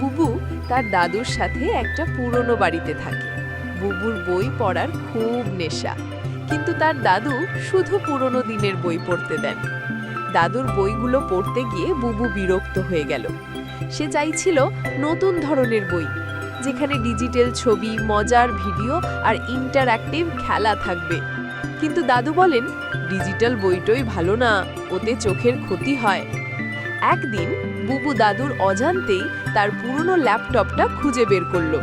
বুবু তার দাদুর সাথে একটা পুরনো বাড়িতে থাকে। বুবুর বই পড়ার খুব নেশা, কিন্তু তার দাদু শুধু পুরনো দিনের বই পড়তে দেন। দাদুর বইগুলো পড়তে গিয়ে বুবু বিরক্ত হয়ে গেল। সে চাইছিল নতুন ধরনের বই, যেখানে ডিজিটাল ছবি, মজার ভিডিও আর ইন্টারঅ্যাক্টিভ খেলা থাকবে। কিন্তু দাদু বলেন, ডিজিটাল বইটই ভালো না, ওতে চোখের ক্ষতি হয়। একদিন বুবু দাদুর অজান্তেই তার পুরনো ল্যাপটপটা খুঁজে বের করলো।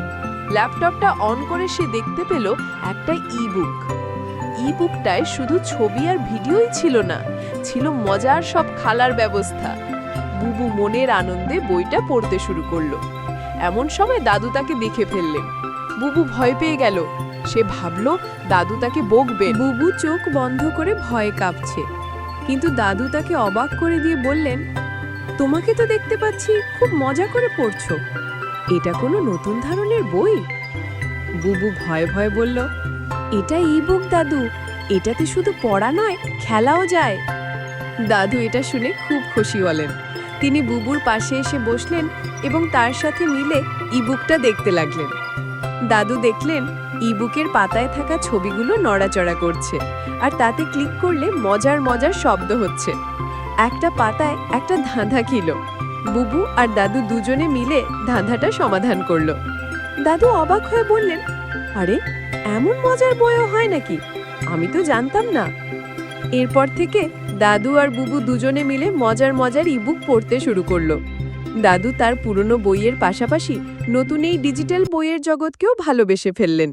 ল্যাপটপটা অন করে সে দেখতে পেল একটা ইবুক। ইবুকটায় শুধু ছবি আর ভিডিওই ছিল না, ছিল মজার সব খেলার ব্যবস্থা। বুবু মনের আনন্দে বইটা পড়তে শুরু করলো। এমন সময় দাদু তাকে দেখে ফেললেন। বুবু ভয় পেয়ে গেল। সে ভাবলো দাদু তাকে বকবে। বুবু চোখ বন্ধ করে ভয়ে কাঁপছে, কিন্তু দাদু তাকে অবাক করে দিয়ে বললেন, তোমাকে তো দেখতে পাচ্ছি খুব মজা করে পড়ছো। এটা কোনো নতুন ধরনের বই? বুবু ভয়ে ভয়ে বলল, এটা ইবুক দাদু, এটাতে শুধু পড়া নয়, খেলাও যায়। দাদু এটা শুনে খুব খুশি হলেন। তিনি বুবুর পাশে এসে বসলেন এবং তার সাথে মিলে ইবুকটা দেখতে লাগলেন। দাদু দেখলেন ইবুকের পাতায় থাকা ছবিগুলো নড়াচড়া করছে, আর তাতে ক্লিক করলে মজার মজার শব্দ হচ্ছে। একটা পাতায় একটা ধাঁধা ছিল। বুবু আর দাদু দুজনে মিলে ধাঁধাটা সমাধান করলো। দাদু অবাক হয়ে বললেন, আরে এমন মজার বইও হয় নাকি? আমি তো জানতাম না। এরপর থেকে দাদু আর বুবু দুজনে মিলে মজার মজার ইবুক পড়তে শুরু করলো। দাদু তার পুরনো বইয়ের পাশাপাশি নতুন এই ডিজিটাল বইয়ের জগৎকেও ভালোবেসে ফেললেন।